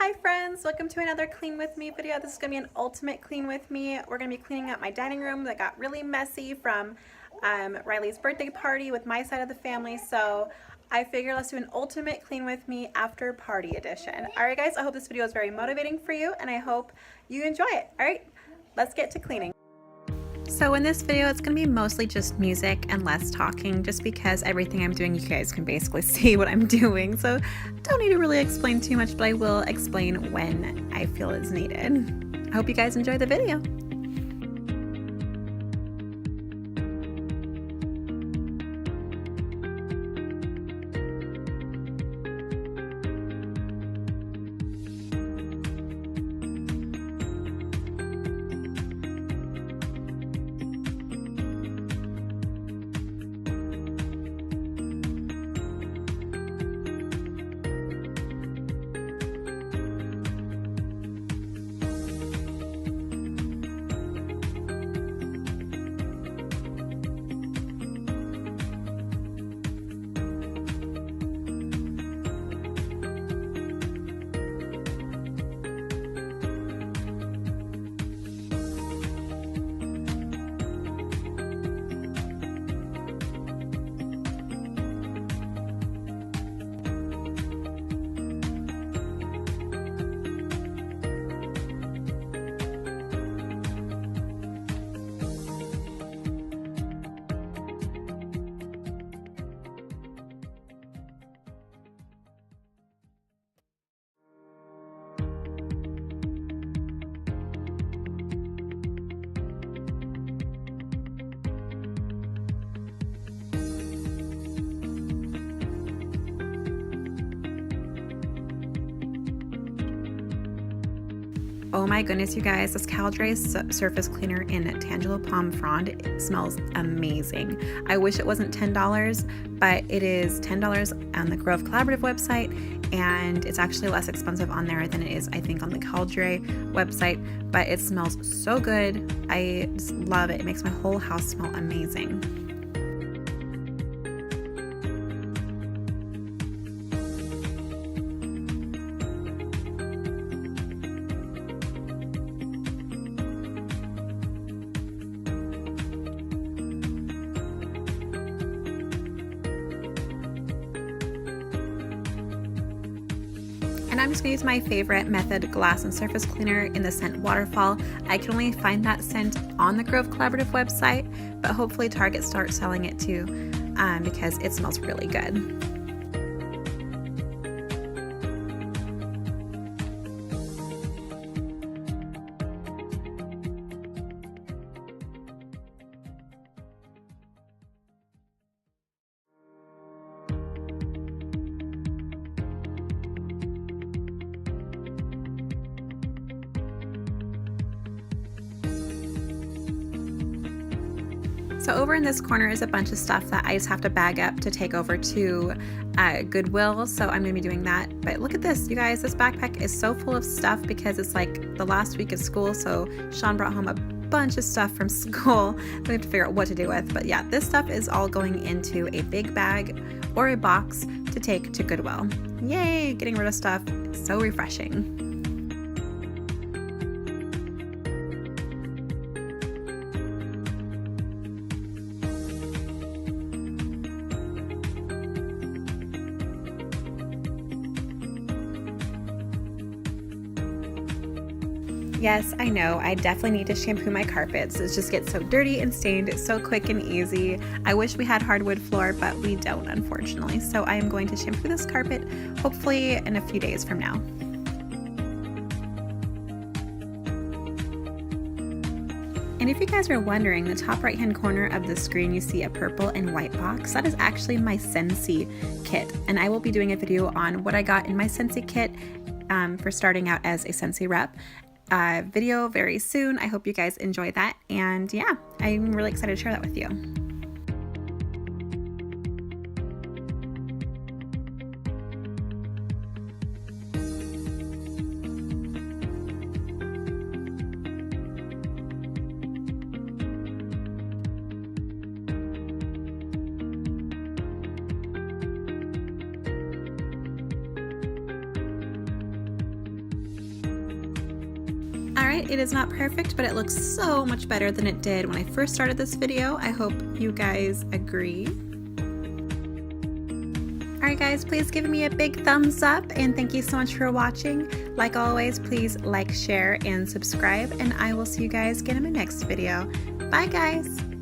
Hi friends, welcome to another clean with me video. This is gonna be an ultimate clean with me. We're gonna be cleaning up my dining room that got really messy from Riley's birthday party with my side of the family. So I figured let's do an ultimate clean with me after party edition. All right guys, I hope this video is very motivating for you and I hope you enjoy it. All right, let's get to cleaning. So in this video, it's going to be mostly just music and less talking, just because everything I'm doing, you guys can basically see what I'm doing. So don't need to really explain too much, but I will explain when I feel it's needed. I hope you guys enjoy the video. Oh my goodness, you guys, this Caldray surface cleaner in Tangelo Pomme Fronde, it smells amazing. I wish it wasn't $10, but it is $10 on the Grove Collaborative website, and it's actually less expensive on there than it is, I think, on the Caldray website, but it smells so good. I just love it. It makes my whole house smell amazing. And I'm just going to use my favorite Method glass and surface cleaner in the scent Waterfall. I can only find that scent on the Grove Collaborative website, but hopefully Target starts selling it too, because it smells really good. So over in this corner is a bunch of stuff that I just have to bag up to take over to Goodwill, so I'm going to be doing that. But look at this, you guys, this backpack is so full of stuff because it's like the last week of school, so Sean brought home a bunch of stuff from school that we have to figure out what to do with. But yeah, this stuff is all going into a big bag or a box to take to Goodwill. Yay, getting rid of stuff, it's so refreshing. Yes, I know, I definitely need to shampoo my carpets. It just gets so dirty and stained so quick and easy. I wish we had hardwood floor, but we don't, unfortunately. So I am going to shampoo this carpet, hopefully in a few days from now. And if you guys are wondering, the top right hand corner of the screen you see a purple and white box. That is actually my Scentsy kit, and I will be doing a video on what I got in my Scentsy kit for starting out as a Scentsy rep. Video very soon. I hope you guys enjoy that, and yeah, I'm really excited to share that with you. Alright, it is not perfect, but it looks so much better than it did when I first started this video. I hope you guys agree. Alright guys, please give me a big thumbs up and thank you so much for watching. Like always, please like, share, and subscribe, and I will see you guys again in my next video. Bye guys!